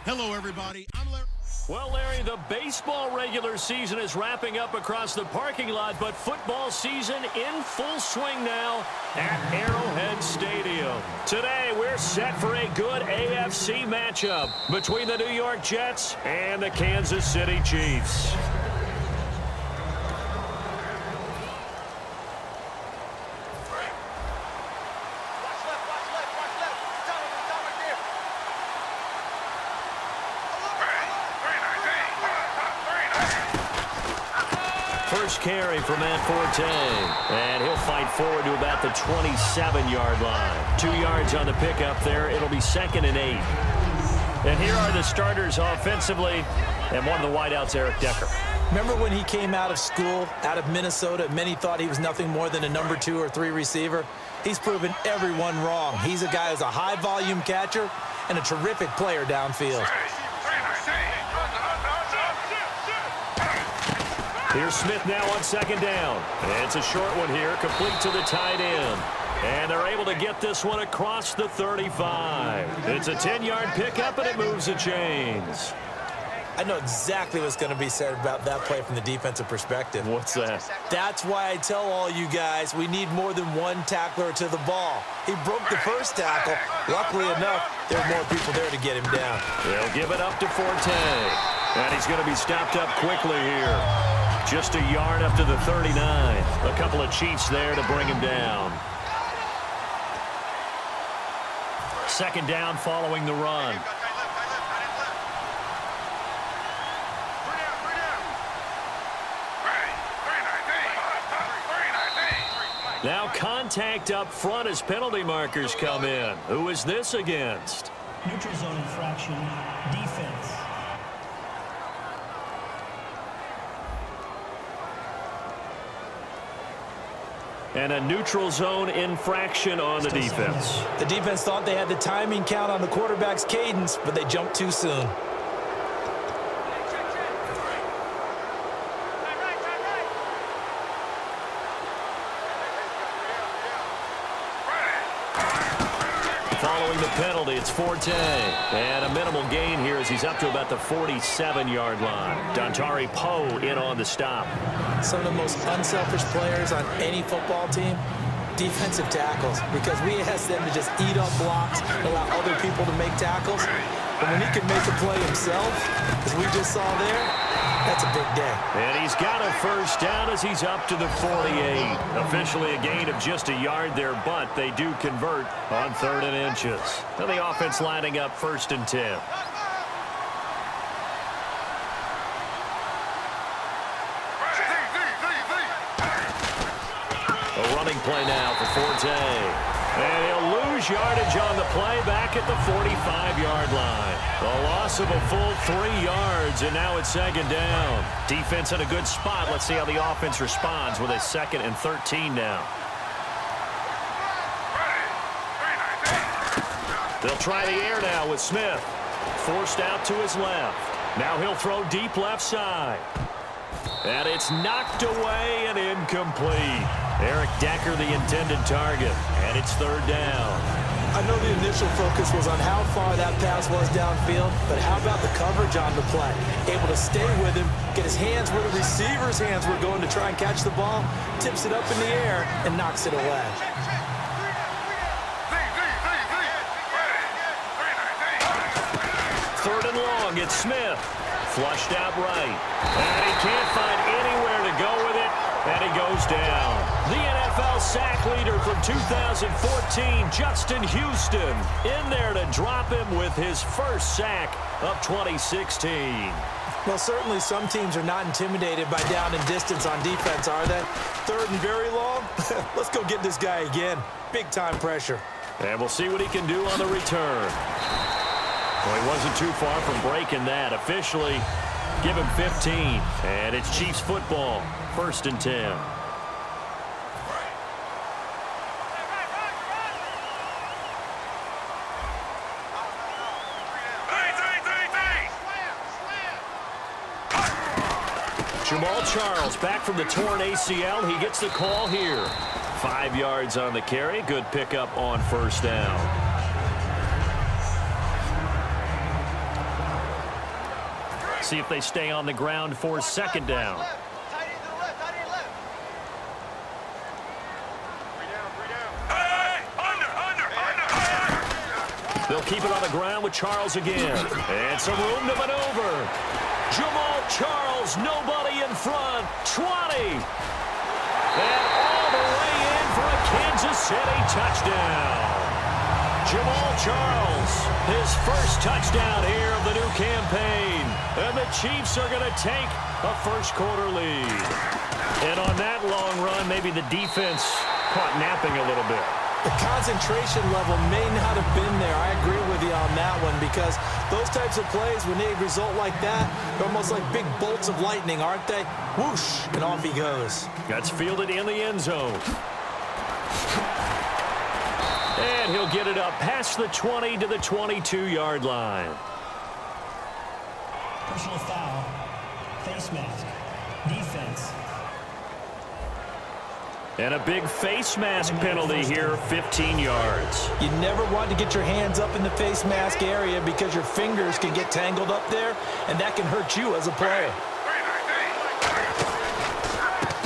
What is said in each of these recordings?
Hello, everybody. I'm Larry. Well, Larry, the baseball regular season is wrapping up across the parking lot, but football season in full swing now at Arrowhead Stadium. Today, we're set for a good AFC matchup between the New York Jets and the Kansas City Chiefs. First carry for Matt Forte, and he'll fight forward to about the 27-yard line. 2 yards on the pickup there. It'll be 2nd and 8. And here are the starters offensively, and one of the wideouts, Eric Decker. Remember when he came out of school, out of Minnesota, many thought he was nothing more than a number 2 or 3 receiver? He's proven everyone wrong. He's a guy who's a high-volume catcher and a terrific player downfield. Here's Smith now on 2nd down. It's a short one here, complete to the tight end. And they're able to get this one across the 35. It's a 10-yard pickup, and it moves the chains. I know exactly what's going to be said about that play from the defensive perspective. What's that? That's why I tell all you guys we need more than one tackler to the ball. He broke the first tackle. Luckily enough, there are more people there to get him down. They'll give it up to Forte. And he's going to be stopped up quickly here. Just a yard up to the 39. A couple of Chiefs there to bring him down. 2nd down following the run. Now contact up front as penalty markers come in. Who is this against? Neutral zone infraction, defense. And a neutral zone infraction on the defense. The defense thought they had the timing count on the quarterback's cadence, but they jumped too soon. Following the penalty, it's Forte. And a minimal gain here as he's up to about the 47-yard line. Dontari Poe in on the stop. Some of the most unselfish players on any football team, defensive tackles, because we ask them to just eat up blocks, allow other people to make tackles. But when he can make a play himself, as we just saw there, that's a big day. And he's got a first down as he's up to the 48. Officially a gain of just a yard there, but they do convert on 3rd and inches. Now the offense lining up 1st and 10. A running play now for Forte. And he'll lose yardage on the play back at the 45-yard line. A loss of a full 3 yards, and now it's 2nd down. Defense in a good spot. Let's see how the offense responds with a 2nd and 13 now. They'll try the air now with Smith. Forced out to his left. Now he'll throw deep left side. And it's knocked away and incomplete. Eric Decker, the intended target, and it's 3rd down. I know the initial focus was on how far that pass was downfield, but how about the coverage on the play? Able to stay with him, get his hands where the receiver's hands were going to try and catch the ball, tips it up in the air, and knocks it away. Third and long, it's Smith. Flushed out right. And he can't find anywhere to go with it, and he goes down. The NFL sack leader from 2014, Justin Houston, in there to drop him with his first sack of 2016. Well, certainly some teams are not intimidated by down and distance on defense, are they? 3rd and very long? Let's go get this guy again. Big-time pressure. And we'll see what he can do on the return. Well, he wasn't too far from breaking that. Officially, give him 15. And it's Chiefs football, 1st and 10. Jamal Charles back from the torn ACL. He gets the call here. 5 yards on the carry. Good pickup on 1st down. See if they stay on the ground for second down. They'll keep it on the ground with Charles again. And some room to maneuver. Jamal Charles, nobody in front. 20. And all the way in for a Kansas City touchdown. Jamal Charles, his first touchdown here of the new campaign. And the Chiefs are going to take a first-quarter lead. And on that long run, maybe the defense caught napping a little bit. The concentration level may not have been there. I agree with you on that one because those types of plays, when they result like that, they're almost like big bolts of lightning, aren't they? Whoosh, and off he goes. That's fielded in the end zone. And he'll get it up past the 20 to the 22-yard line. Personal foul. Face mask. Defense. And a big face mask penalty here, 15 yards. You never want to get your hands up in the face mask area because your fingers can get tangled up there, and that can hurt you as a player.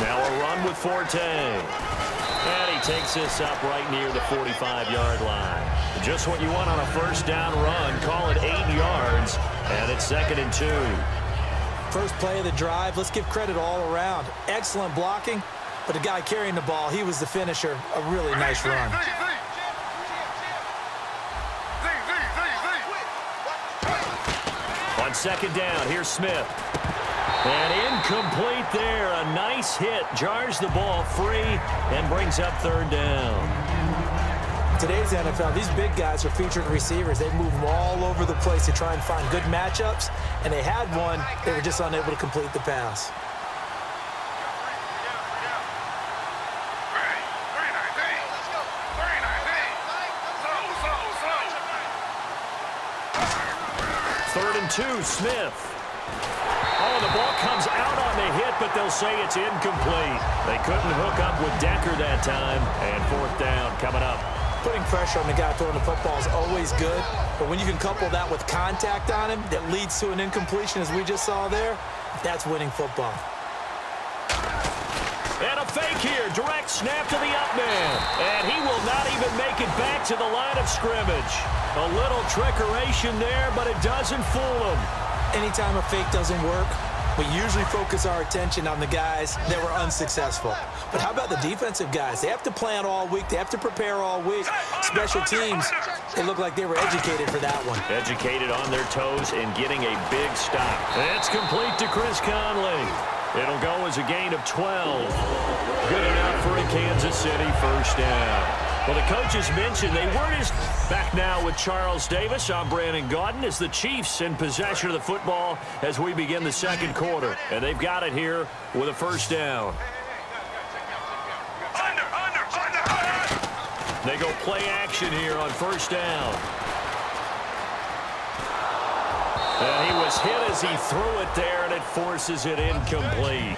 Now a run with Forte. And he takes this up right near the 45-yard line. Just what you want on a first down run. Call it 8 yards, and it's 2nd and 2. First play of the drive, let's give credit all around. Excellent blocking. But the guy carrying the ball, he was the finisher. A really nice run. On second down, here's Smith. And incomplete there. A nice hit. Jars the ball free and brings up 3rd down. Today's NFL, these big guys are featured receivers. They move them all over the place to try and find good matchups. And they had one. They were just unable to complete the pass. Two, Smith. Oh, the ball comes out on the hit, but they'll say it's incomplete. They couldn't hook up with Decker that time, and 4th down coming up. Putting pressure on the guy throwing the football is always good, but when you can couple that with contact on him that leads to an incompletion, as we just saw there, that's winning football. And a fake here. Direct snap to the up man. And he will not even make it back to the line of scrimmage. A little trickeration there, but it doesn't fool him. Anytime a fake doesn't work, we usually focus our attention on the guys that were unsuccessful. But how about the defensive guys? They have to plan all week. They have to prepare all week. Special teams, they look like they were educated for that one. Educated on their toes and getting a big stop. It's complete to Chris Conley. It'll go as a gain of 12. Good enough for a Kansas City first down. Well, the coaches mentioned they weren't as... Back now with Charles Davis. I'm Brandon Gaudin as the Chiefs in possession of the football as we begin the second quarter. And they've got it here with a first down. They go play action here on first down. And he was hit as he threw it there, and it forces it incomplete.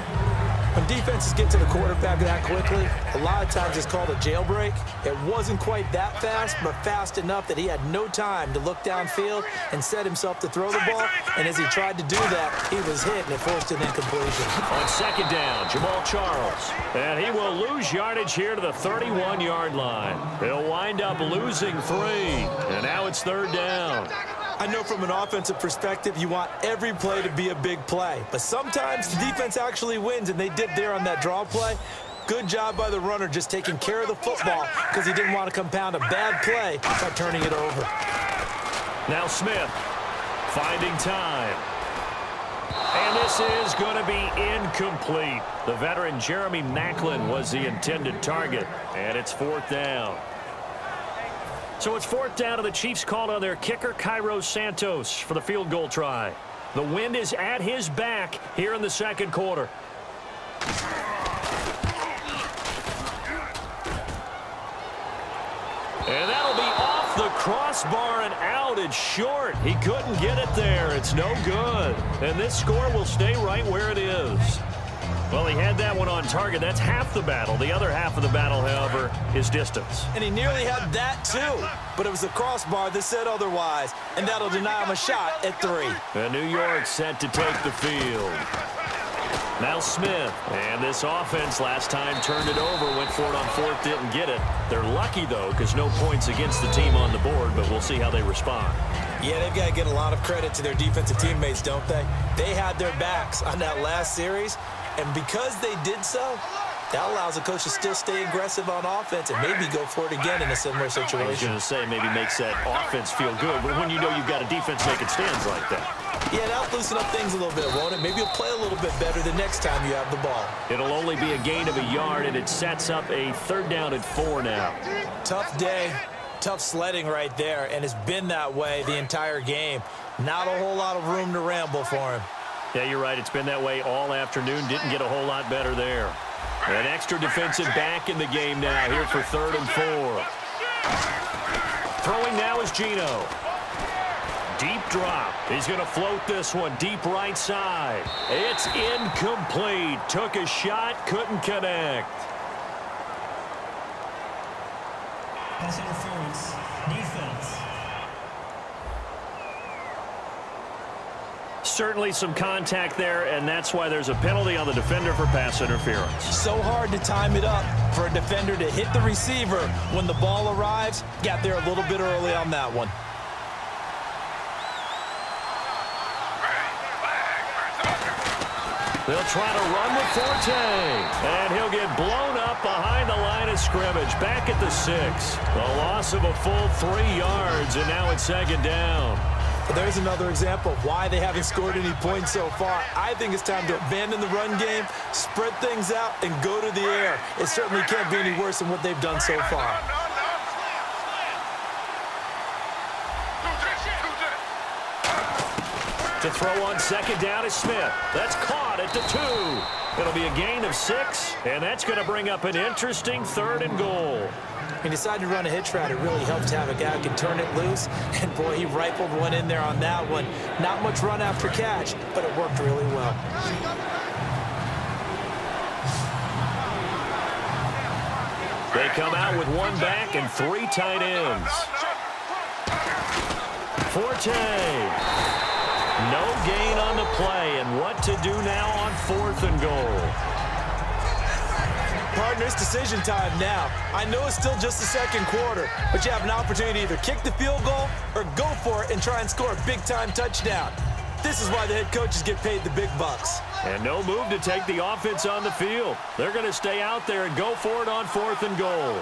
When defenses get to the quarterback that quickly, a lot of times it's called a jailbreak. It wasn't quite that fast, but fast enough that he had no time to look downfield and set himself to throw the ball. And as he tried to do that, he was hit, and it forced an incompletion. On second down, Jamal Charles. And he will lose yardage here to the 31-yard line. He'll wind up losing 3. And now it's 3rd down. I know from an offensive perspective, you want every play to be a big play. But sometimes the defense actually wins, and they did there on that draw play. Good job by the runner just taking care of the football because he didn't want to compound a bad play by turning it over. Now Smith finding time. And this is going to be incomplete. The veteran Jeremy Maclin was the intended target, and it's 4th down. So it's 4th down, and the Chiefs called on their kicker, Cairo Santos, for the field goal try. The wind is at his back here in the second quarter. And that'll be off the crossbar and out. It's short. He couldn't get it there. It's no good. And this score will stay right where it is. Well, he had that one on target. That's half the battle. The other half of the battle, however, is distance. And he nearly had that, too. But it was the crossbar that said otherwise, and that'll deny him a shot at 3. And New York set to take the field. Now Smith, and this offense last time turned it over, went for it on 4th, didn't get it. They're lucky, though, because no points against the team on the board, but we'll see how they respond. Yeah, they've got to get a lot of credit to their defensive teammates, don't they? They had their backs on that last series, and because they did so, that allows the coach to still stay aggressive on offense and maybe go for it again in a similar situation. I was going to say maybe makes that offense feel good, but when you know you've got a defense making stands like that. Yeah, that'll loosen up things a little bit, won't it? Maybe you'll play a little bit better the next time you have the ball. It'll only be a gain of a yard, and it sets up a 3rd down and 4 now. Tough day, tough sledding right there, and it's been that way the entire game. Not a whole lot of room to ramble for him. Yeah, you're right. It's been that way all afternoon. Didn't get a whole lot better there. An extra defensive back in the game now here for 3rd and 4. Throwing now is Gino. Deep drop. He's going to float this one deep right side. It's incomplete. Took a shot, couldn't connect. Pass interference. Defense. Certainly some contact there, and that's why there's a penalty on the defender for pass interference. So hard to time it up for a defender to hit the receiver when the ball arrives. Got there a little bit early on that one. They'll try to run with Forte, and he'll get blown up behind the line of scrimmage. Back at the 6. A loss of a full 3 yards, and now it's 2nd down. There's another example of why they haven't scored any points so far. I think it's time to abandon the run game, spread things out, and go to the air. It certainly can't be any worse than what they've done so far. To throw on 2nd down is Smith. That's caught at the 2. It'll be a gain of 6, and that's going to bring up an interesting 3rd and goal. He decided to run a hitch route. It really helped to have a guy who can turn it loose. And, boy, he rifled one in there on that one. Not much run after catch, but it worked really well. They come out with 1 back and 3 tight ends. Forte. No gain on the play, and what to do now on 4th and goal. Partner, it's decision time now. I know it's still just the 2nd quarter, but you have an opportunity to either kick the field goal or go for it and try and score a big-time touchdown. This is why the head coaches get paid the big bucks. And no move to take the offense on the field. They're going to stay out there and go for it on 4th and goal.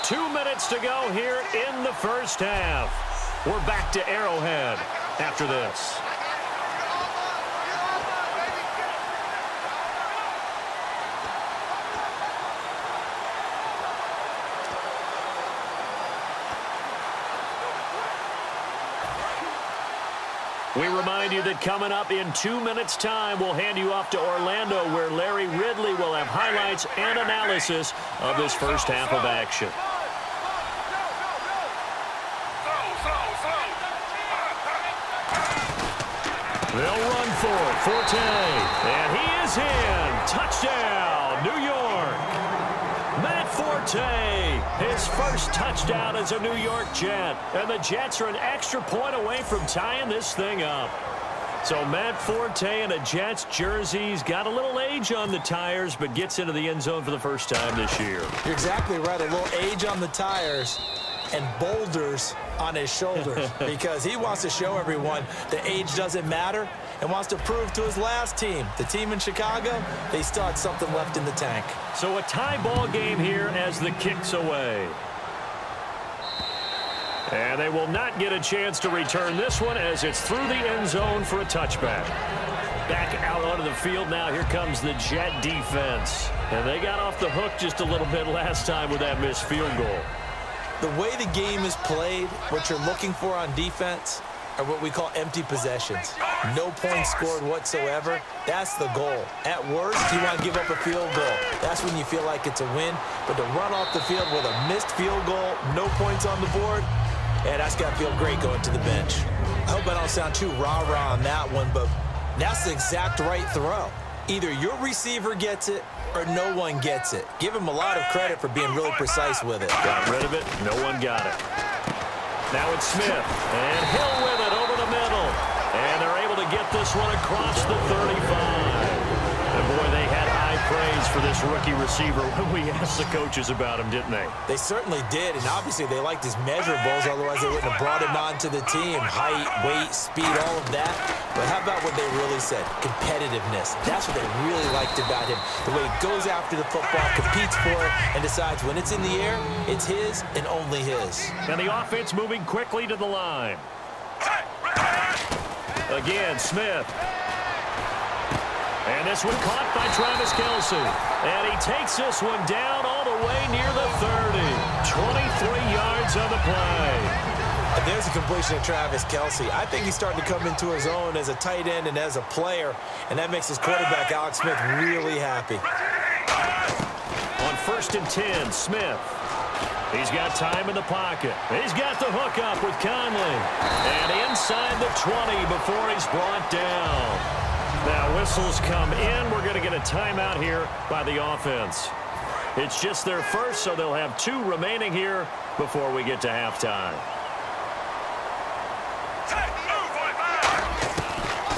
2 minutes to go here in the first half. We're back to Arrowhead after this. We remind you that coming up in 2 minutes' time, we'll hand you off to Orlando, where Larry Ridley will have highlights and analysis of this first half of action. They'll run for it. Forte. And he is in. Touchdown, New York. Matt Forte, his first touchdown as a New York Jet. And the Jets are an extra point away from tying this thing up. So Matt Forte in a Jets jersey. He's got a little age on the tires, but gets into the end zone for the first time this year. You're exactly right. A little age on the tires and boulders on his shoulders because he wants to show everyone that age doesn't matter and wants to prove to his last team, the team in Chicago, they still had something left in the tank. So a tie ball game here as the kick's away. And they will not get a chance to return this one as it's through the end zone for a touchback. Back out onto the field now. Here comes the Jet defense. And they got off the hook just a little bit last time with that missed field goal. The way the game is played, what you're looking for on defense are what we call empty possessions. No points scored whatsoever. That's the goal. At worst, you want to give up a field goal. That's when you feel like it's a win. But to run off the field with a missed field goal, no points on the board, Yeah, that's got to feel great going to the bench. I hope I don't sound too rah-rah on that one, but that's the exact right throw. Either your receiver gets it or no one gets it. Give him a lot of credit for being really precise with it. Got rid of it. No one got it. Now it's Smith. And Hill with it over the middle. And they're able to get this one across the 35. And boy, they had high praise for this rookie receiver when we asked the coaches about him, didn't they? They certainly did, and obviously they liked his measurables, otherwise they wouldn't have brought him onto the team. Height, weight, speed, all of that. But how about what they really said? Competitiveness. That's what they really liked about him. The way he goes after the football, competes for it, and decides when it's in the air, it's his and only his. And the offense moving quickly to the line. Again, Smith. And this one caught by Travis Kelce. And he takes this one down all the way near the 30. 23 yards on the play. And there's a completion of Travis Kelce. I think he's starting to come into his own as a tight end and as a player. And that makes his quarterback, Alex Smith, really happy. On 1st and 10, Smith. He's got time in the pocket. He's got the hook up with Conley. And inside the 20 before he's brought down. Now whistles come in. We're going to get a timeout here by the offense. It's just their first, so they'll have 2 remaining here before we get to halftime.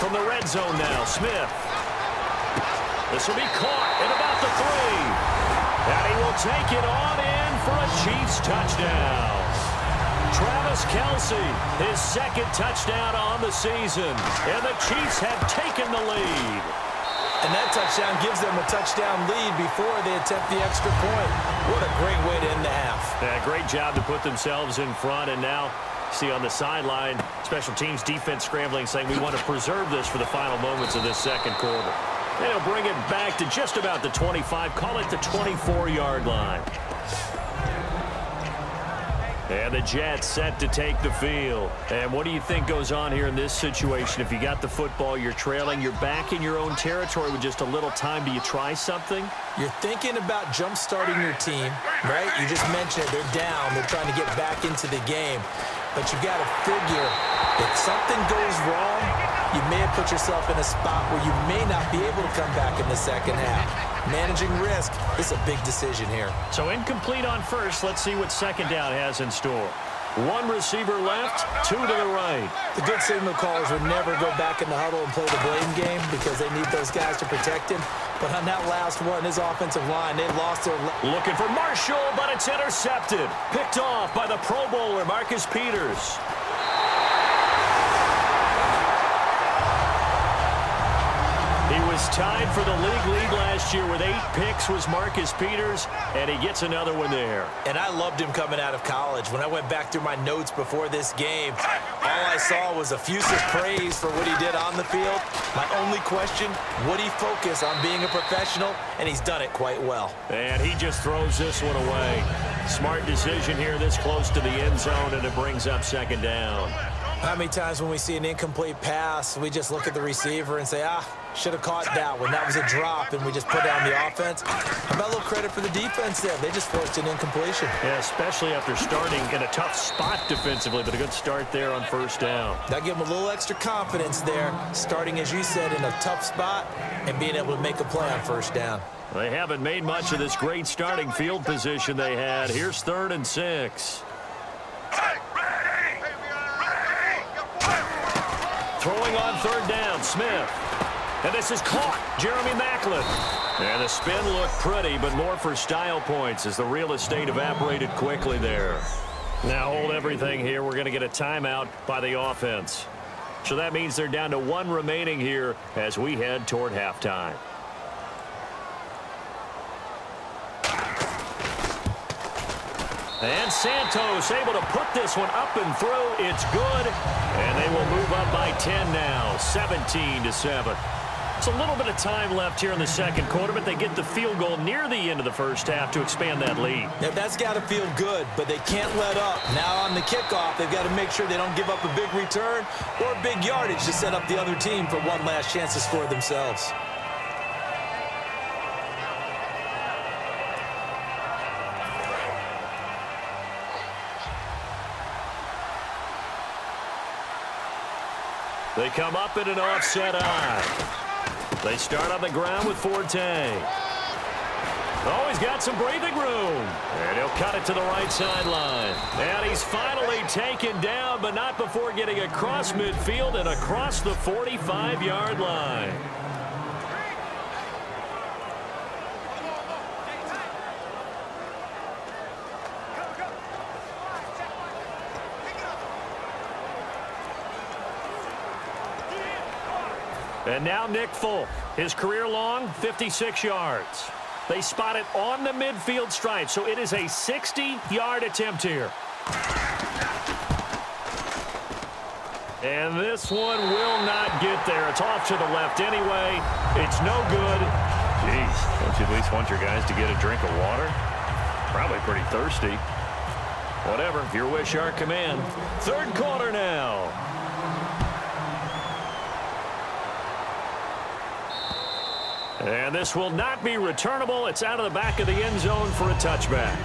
From the red zone now, Smith. This will be caught at about the 3. And he will take it on in for a Chiefs touchdown. Travis Kelce, his 2nd touchdown on the season. And the Chiefs have taken the lead. And that touchdown gives them a touchdown lead before they attempt the extra point. What a great way to end the half. Yeah, great job to put themselves in front. And now, see on the sideline, special teams defense scrambling, saying we want to preserve this for the final moments of this 2nd quarter. They'll bring it back to just about the 25, call it the 24-yard line. And the Jets set to take the field. And what do you think goes on here in this situation? If you got the football, you're trailing, you're back in your own territory with just a little time. Do you try something? You're thinking about jump-starting your team, right? You just mentioned it. They're down. They're trying to get back into the game. But you got to figure if something goes wrong, you may have put yourself in a spot where you may not be able to come back in the 2nd half. Managing risk is a big decision here. So incomplete on 1st. Let's see what 2nd down has in store. 1 receiver left, 2 to the right. The good signal callers would never go back in the huddle and play the blame game because they need those guys to protect him. But on that last one, his offensive line, they lost their... Looking for Marshall, but it's intercepted. Picked off by the Pro Bowler, Marcus Peters. He was tied for the league lead last year with 8 picks was Marcus Peters, and he gets another one there. And I loved him coming out of college. When I went back through my notes before this game, all I saw was effusive praise for what he did on the field. My only question, would he focus on being a professional? And he's done it quite well. And he just throws this one away. Smart decision here this close to the end zone, and it brings up 2nd down. How many times when we see an incomplete pass, we just look at the receiver and say, should have caught that one. That was a drop, and we just put down the offense. How about a little credit for the defense there? They just forced an incompletion. Yeah, especially after starting in a tough spot defensively, but a good start there on 1st down. That gave them a little extra confidence there, starting, as you said, in a tough spot and being able to make a play on 1st down. They haven't made much of this great starting field position they had. Here's 3rd and 6. Throwing on 3rd down, Smith. And this is caught, Jeremy Maclin. And the spin looked pretty, but more for style points as the real estate evaporated quickly there. Now hold everything here. We're going to get a timeout by the offense. So that means they're down to 1 remaining here as we head toward halftime. And Santos able to put this one up and through. It's good. And they will move up by 10 now, 17-7. It's a little bit of time left here in the 2nd quarter, but they get the field goal near the end of the 1st half to expand that lead. Yeah, that's got to feel good, but they can't let up. Now on the kickoff, they've got to make sure they don't give up a big return or a big yardage to set up the other team for one last chance to score themselves. They come up in an offset eye. They start on the ground with Forte. Oh, he's got some breathing room. And he'll cut it to the right sideline. And he's finally taken down, but not before getting across midfield and across the 45-yard line. And now Nick Folk, his career long, 56 yards. They spot it on the midfield stripe, so it is a 60-yard attempt here. And this one will not get there. It's off to the left anyway. It's no good. Jeez, don't you at least want your guys to get a drink of water? Probably pretty thirsty. Whatever, your wish, our command. Third quarter now. And this will not be returnable. It's out of the back of the end zone for a touchback.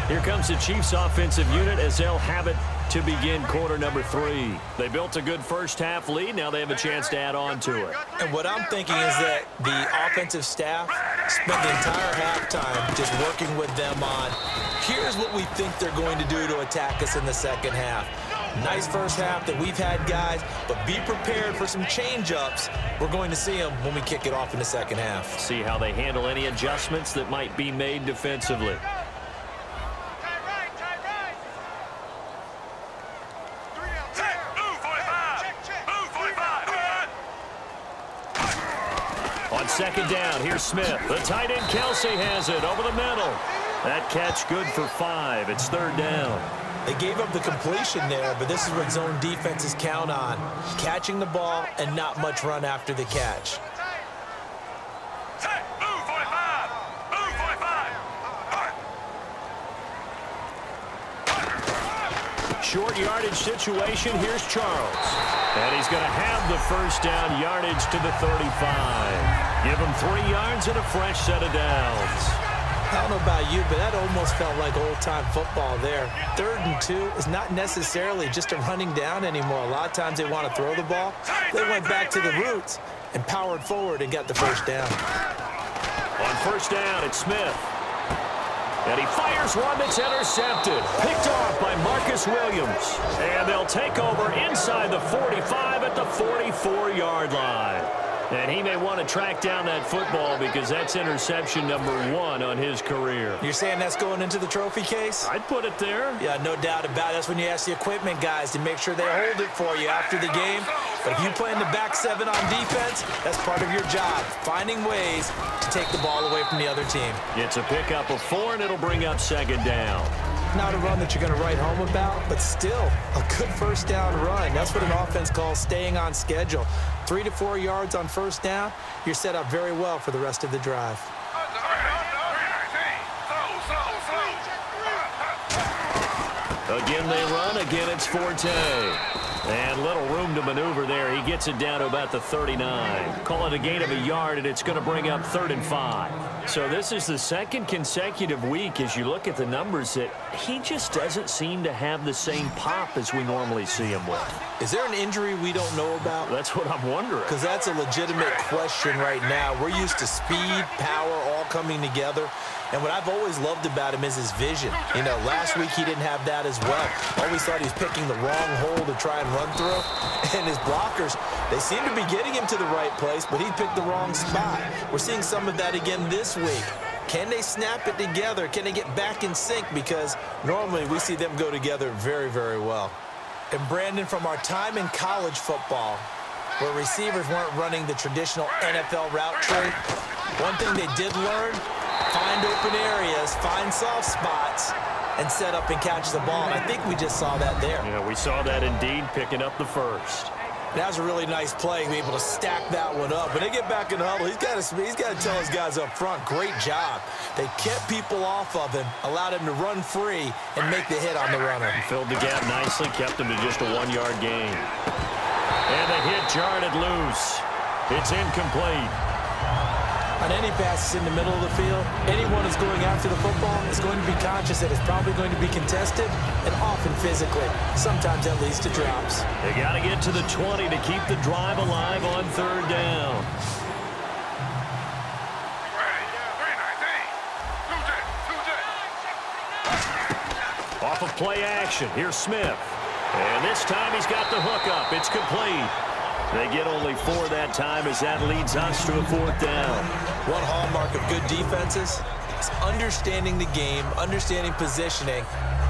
Here comes the Chiefs offensive unit as they'll have it to begin quarter number 3. They built a good first-half lead. Now they have a chance to add on to it. And what I'm thinking is that the offensive staff spent the entire halftime just working with them on, here's what we think they're going to do to attack us in the second half. Nice first half that we've had, guys, but be prepared for some change-ups. We're going to see them when we kick it off in the second half. See how they handle any adjustments that might be made defensively. On second down, here's Smith. The tight end Kelsey has it over the middle. That catch good for 5. It's third down. They gave up the completion there, but this is what zone defenses count on. Catching the ball and not much run after the catch. Short yardage situation. Here's Charles. And he's going to have the first down yardage to the 35. Give him 3 yards and a fresh set of downs. I don't know about you, but that almost felt like old-time football there. 3rd and 2 is not necessarily just a running down anymore. A lot of times they want to throw the ball. They went back to the roots and powered forward and got the first down. On first down, it's Smith. And he fires one that's intercepted. Picked off by Marcus Williams. And they'll take over inside the 45 at the 44-yard line. And he may want to track down that football because that's interception number 1 on his career. You're saying that's going into the trophy case? I'd put it there. Yeah, no doubt about it. That's when you ask the equipment guys to make sure they hold it for you after the game. But if you play in the back 7 on defense, that's part of your job, finding ways to take the ball away from the other team. It's a pickup of 4, and it'll bring up second down. Not a run that you're going to write home about, but still a good first down run. That's what an offense calls staying on schedule. 3 to 4 yards on first down, you're set up very well for the rest of the drive. Again they run, again it's Forte. And little room to maneuver there. He gets it down to about the 39. Call it a gain of a yard, and it's going to bring up 3rd and 5. So this is the second consecutive week, as you look at the numbers, that he just doesn't seem to have the same pop as we normally see him with. Is there an injury we don't know about? That's what I'm wondering. Because that's a legitimate question right now. We're used to speed, power, all coming together. And what I've always loved about him is his vision. You know, last week he didn't have that as well. Always thought he was picking the wrong hole to try and run through. And his blockers, they seem to be getting him to the right place, but he picked the wrong spot. We're seeing some of that again this week. Can they snap it together? Can they get back in sync? Because normally we see them go together very, very well. And Brandon, from our time in college football, where receivers weren't running the traditional NFL route tree, one thing they did learn, find open areas, find soft spots, and set up and catch the ball. And I think we just saw that there. Yeah, we saw that indeed, picking up the first. That was a really nice play, be able to stack that one up. When they get back in the huddle, he's got to tell his guys up front, great job. They kept people off of him, allowed him to run free and make the hit on the runner. He filled the gap nicely, kept him to just a 1-yard gain. And the hit jarred it loose. It's incomplete. On any passes in the middle of the field, anyone who's going after the football is going to be conscious that it's probably going to be contested and often physically. Sometimes that leads to drops. They got to get to the 20 to keep the drive alive on third down. Off of play action, here's Smith. And this time he's got the hook up. It's complete. They get only 4 that time as that leads us to a fourth down. One hallmark of good defenses is understanding the game, understanding positioning,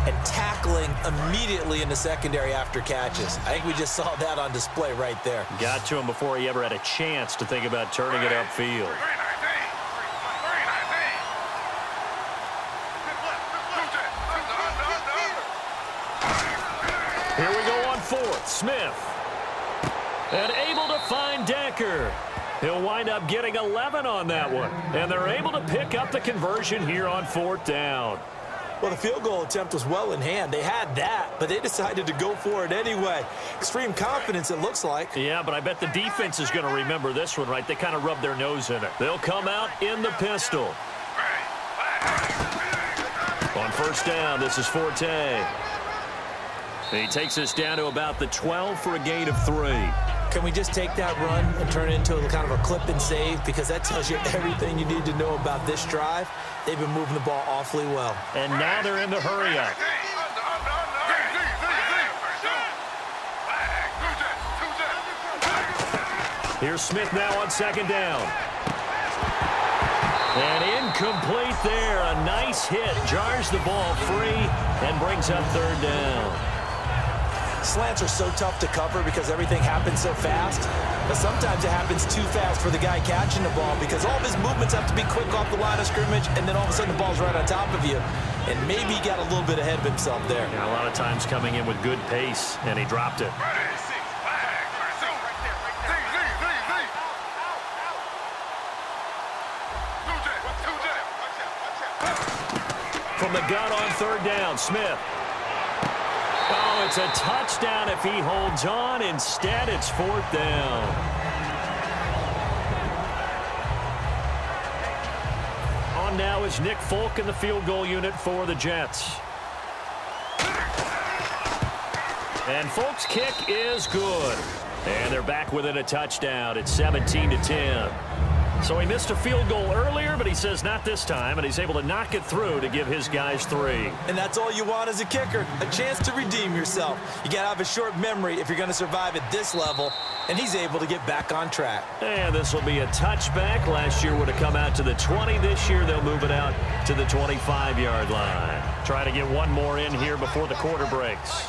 and tackling immediately in the secondary after catches. I think we just saw that on display right there. Got to him before he ever had a chance to think about turning it upfield. Here we go on fourth. Smith. And able to find Decker. He'll wind up getting 11 on that one. And they're able to pick up the conversion here on fourth down. Well, the field goal attempt was well in hand. They had that, but they decided to go for it anyway. Extreme confidence, it looks like. Yeah, but I bet the defense is going to remember this one, right? They kind of rubbed their nose in it. They'll come out in the pistol. On first down, this is Forte. He takes us down to about the 12 for a gain of 3. Can we just take that run and turn it into a kind of a clip and save? Because that tells you everything you need to know about this drive. They've been moving the ball awfully well. And now they're in the hurry up. Here's Smith now on second down. And incomplete there. A nice hit. Jars the ball free and brings up third down. Slants are so tough to cover because everything happens so fast. But sometimes it happens too fast for the guy catching the ball because all of his movements have to be quick off the line of scrimmage, and then all of a sudden the ball's right on top of you. And maybe he got a little bit ahead of himself there. Yeah, a lot of times coming in with good pace, and he dropped it. From the gun on third down, Smith. Oh, it's a touchdown if he holds on. Instead, it's fourth down. On now is Nick Folk in the field goal unit for the Jets. And Folk's kick is good. And they're back within a touchdown. It's 17-10. So he missed a field goal earlier, but he says not this time, and he's able to knock it through to give his guys 3. And that's all you want as a kicker, a chance to redeem yourself. You got to have a short memory if you're going to survive at this level, and he's able to get back on track. And this will be a touchback. Last year would have come out to the 20. This year they'll move it out to the 25-yard line. Try to get one more in here before the quarter breaks.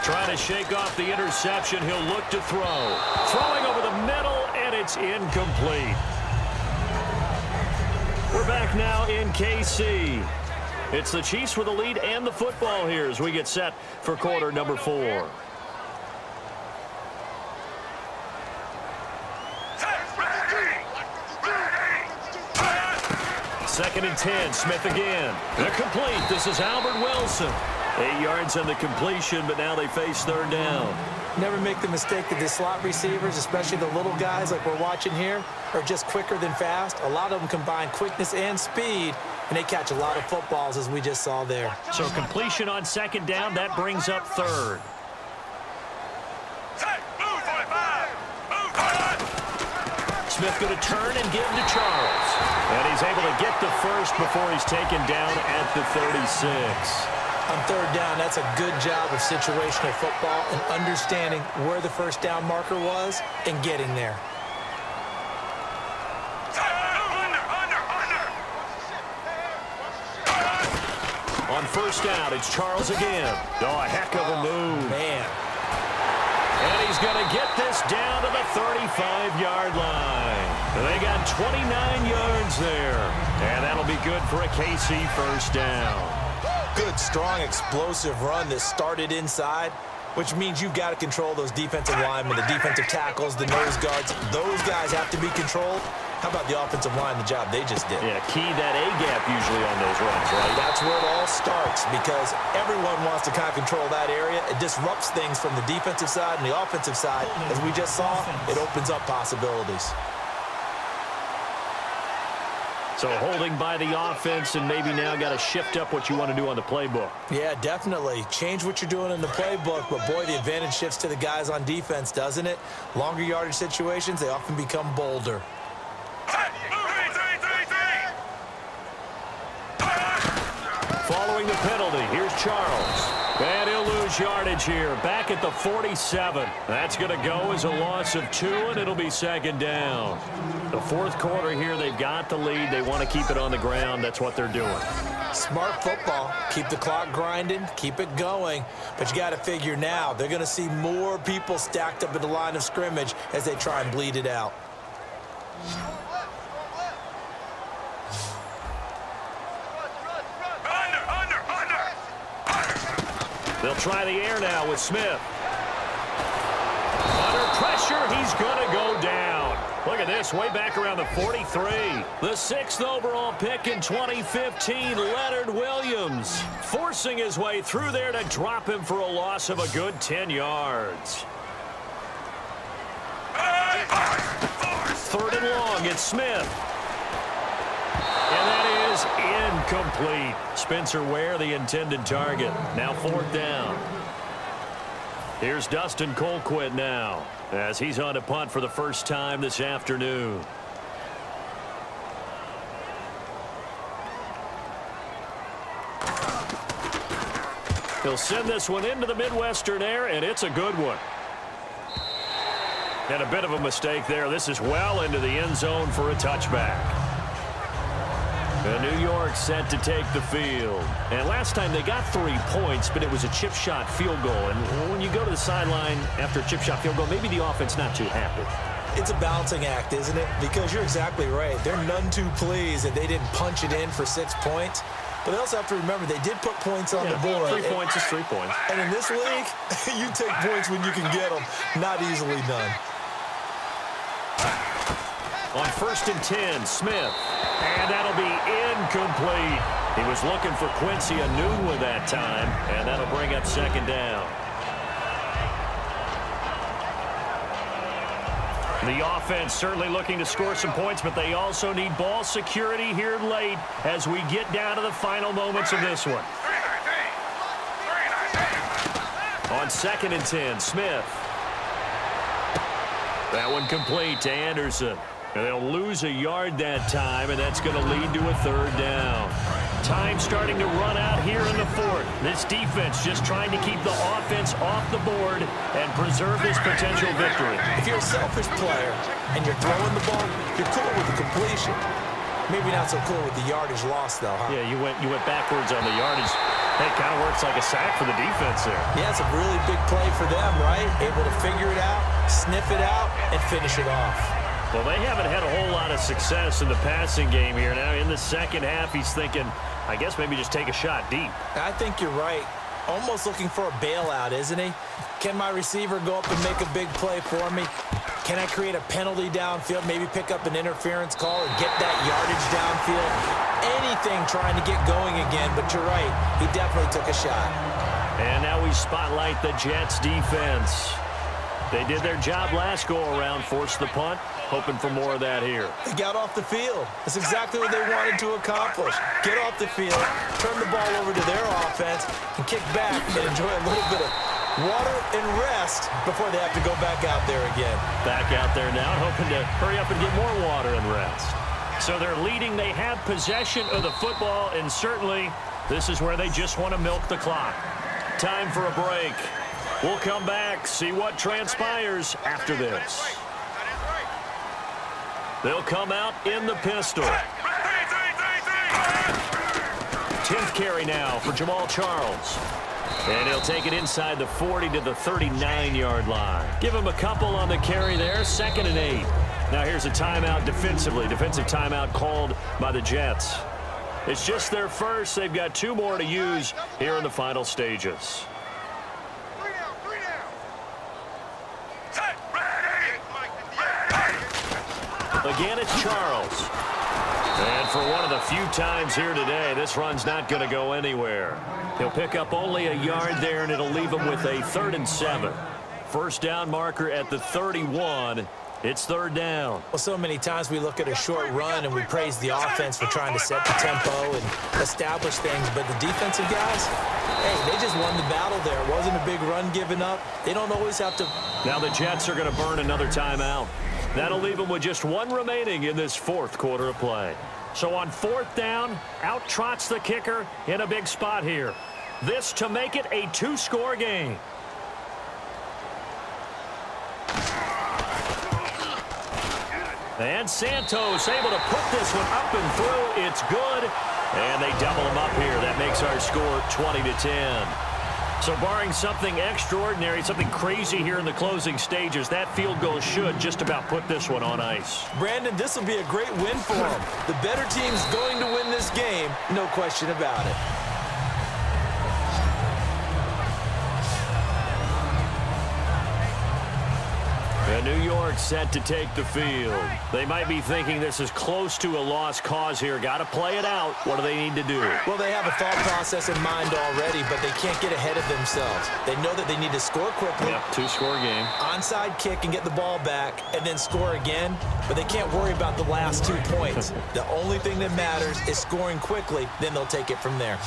Trying to shake off the interception. He'll look to throw. Throwing over the middle, and it's incomplete. We're back now in KC. It's the Chiefs with the lead and the football here as we get set for quarter number 4. Second and 10, Smith again. They're complete. This is Albert Wilson. 8 yards on the completion, but now they face third down. Never make the mistake that the slot receivers, especially the little guys like we're watching here, are just quicker than fast. A lot of them combine quickness and speed, and they catch a lot of footballs, as we just saw there. So completion on second down, that brings up third. Smith going to turn and give to Charles. And he's able to get the first before he's taken down at the 36. On third down, that's a good job of situational football and understanding where the first down marker was and getting there. On first down, it's Charles again. Oh, a heck of a move. Man. And he's going to get this down to the 35-yard line. They got 29 yards there. And that'll be good for a KC first down. Good, strong, explosive run that started inside, which means you've got to control those defensive linemen, the defensive tackles, the nose guards. Those guys have to be controlled, How about the offensive line, the job they just did? Yeah, key that A-gap usually on those runs, right? That's where it all starts because everyone wants to kind of control that area. It disrupts things from the defensive side and the offensive side. As we just saw, it opens up possibilities. So holding by the offense and maybe now got to shift up what you want to do on the playbook. Yeah, definitely. Change what you're doing in the playbook, but boy, the advantage shifts to the guys on defense, doesn't it? Longer yardage situations, they often become bolder. Following the penalty, here's Charles. And he'll lose yardage here. Back at the 47. That's going to go as a loss of 2, and it'll be second down. The fourth quarter here, they've got the lead. They want to keep it on the ground. That's what they're doing. Smart football. Keep the clock grinding. Keep it going. But you got to figure now, they're going to see more people stacked up at the line of scrimmage as they try and bleed it out. They'll try the air now with Smith. Under pressure, he's going to go down. Look at this, way back around the 43. The 6th overall pick in 2015, Leonard Williams, forcing his way through there to drop him for a loss of a good 10 yards. 3rd and long, it's Smith. And that is incomplete. Spencer Ware, the intended target. Now 4th down. Here's Dustin Colquitt now, as he's on to punt for the first time this afternoon. He'll send this one into the Midwestern air, and it's a good one. And a bit of a mistake there. This is well into the end zone for a touchback. And New York set to take the field. And last time they got 3 points, but it was a chip shot field goal. And when you go to the sideline after a chip shot field goal, maybe the offense not too happy. It's a balancing act, isn't it? Because you're exactly right. They're none too pleased that they didn't punch it in for 6 points. But they also have to remember they did put points on the board. 3 points is 3 points. And in this league, you take points when you can get them. Not easily done. On 1st and 10, Smith. And that'll be incomplete. He was looking for Quincy Enunwa that time, and that'll bring up 2nd down. The offense certainly looking to score some points, but they also need ball security here late as we get down to the final moments of this one. On 2nd and 10, Smith. That one complete to Anderson. And they'll lose a yard that time, and that's going to lead to a 3rd down. Time starting to run out here in the 4th. This defense just trying to keep the offense off the board and preserve this potential victory. If you're a selfish player and you're throwing the ball, you're cool with the completion. Maybe not so cool with the yardage loss, though, huh? Yeah, you went backwards on the yardage. That kind of works like a sack for the defense there. Yeah, it's a really big play for them, right? Able to figure it out, sniff it out, and finish it off. Well, they haven't had a whole lot of success in the passing game here. Now, in the second half, he's thinking, I guess maybe just take a shot deep. I think you're right. Almost looking for a bailout, isn't he? Can my receiver go up and make a big play for me? Can I create a penalty downfield, maybe pick up an interference call and get that yardage downfield? Anything trying to get going again, but you're right. He definitely took a shot. And now we spotlight the Jets defense. They did their job last go-around, forced the punt, hoping for more of that here. They got off the field. That's exactly what they wanted to accomplish. Get off the field, turn the ball over to their offense, and kick back and enjoy a little bit of water and rest before they have to go back out there again. Back out there now, hoping to hurry up and get more water and rest. So they're leading. They have possession of the football, and certainly this is where they just want to milk the clock. Time for a break. We'll come back, see what transpires after this. They'll come out in the pistol. 10th carry now for Jamal Charles. And he'll take it inside the 40 to the 39-yard line. Give him a couple on the carry there, 2nd and 8. Now here's a timeout defensively. Defensive timeout called by the Jets. It's just their first. They've got 2 more to use here in the final stages. The Again, it's Charles. And for one of the few times here today, this run's not going to go anywhere. He'll pick up only a yard there, and it'll leave him with a 3rd and 7. First down marker at the 31. It's 3rd down. Well, so many times we look at a short run and we praise the offense for trying to set the tempo and establish things, but the defensive guys, hey, they just won the battle there. It wasn't a big run given up. They don't always have to. Now the Jets are going to burn another timeout. That'll leave them with just 1 remaining in this 4th quarter of play. So on 4th down, out trots the kicker in a big spot here. This to make it a 2-score game. And Santos able to put this one up and through. It's good. And they double him up here. That makes our score 20-10. So barring something extraordinary, something crazy here in the closing stages, that field goal should just about put this one on ice. Brandon, this will be a great win for them. The better team's going to win this game, no question about it. And New York set to take the field. They might be thinking this is close to a lost cause here. Got to play it out. What do they need to do? Well, they have a thought process in mind already, but they can't get ahead of themselves. They know that they need to score quickly. Yep, 2-score game. Onside kick and get the ball back and then score again, but they can't worry about the last 2 points. The only thing that matters is scoring quickly, then they'll take it from there.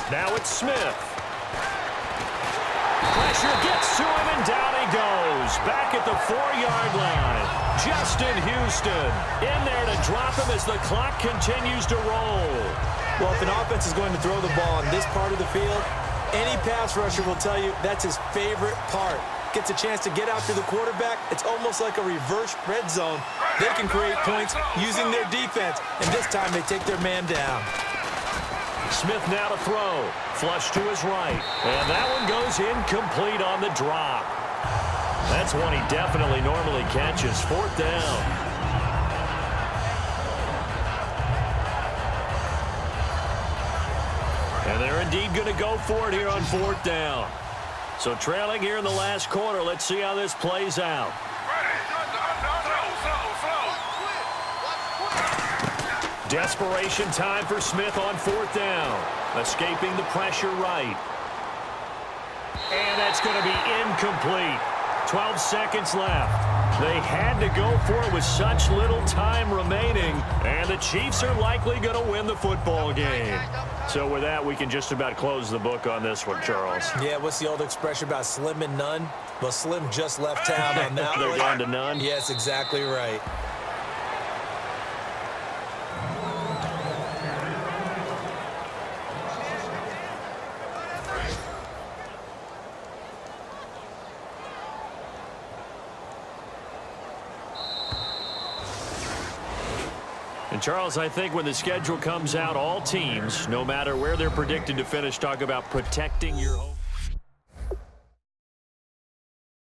Now it's Smith. Pressure gets to him, and down he goes. Back at the 4-yard line. Justin Houston in there to drop him as the clock continues to roll. Well, if an offense is going to throw the ball in this part of the field, any pass rusher will tell you that's his favorite part. Gets a chance to get after the quarterback. It's almost like a reverse red zone. They can create points using their defense, and this time they take their man down. Smith now to throw. Flush to his right. And that one goes incomplete on the drop. That's one he definitely normally catches. 4th down. And they're indeed going to go for it here on 4th down. So trailing here in the last quarter. Let's see how this plays out. Desperation time for Smith on 4th down. Escaping the pressure right. And that's going to be incomplete. 12 seconds left. They had to go for it with such little time remaining. And the Chiefs are likely going to win the football game. So with that, we can just about close the book on this one, Charles. Yeah, what's the old expression about slim and none? Well, Slim just left town on that one. They're down to none? Yes, exactly right. And Charles, I think when the schedule comes out, all teams, no matter where they're predicted to finish, talk about protecting your home.